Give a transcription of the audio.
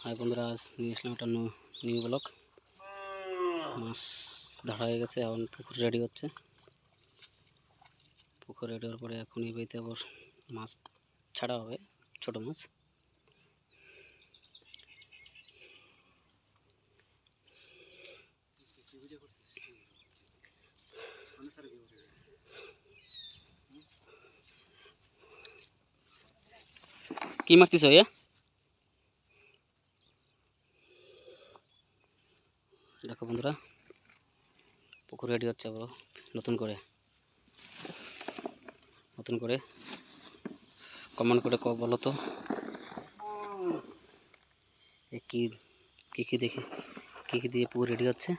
High বন্ধুরা, আজ নিয়ে আসলাম একটা নিউ ব্লগ। মাছ ধরা হয়ে গেছে, এখন পুকুর রেডি হচ্ছে। পুকুর রেডি হওয়ার পরে এখন এই বাড়িতে আবার মাছ ছাড়া হবে, ছোট মাছ। কি মারতেছ ভাইয়া? দেখো বন্ধুরা, পুকুর রেডি হচ্ছে আবার নতুন করে কমেন্ট করে বলো তো কি দেখি কি দিয়ে পুকুর রেডি হচ্ছে।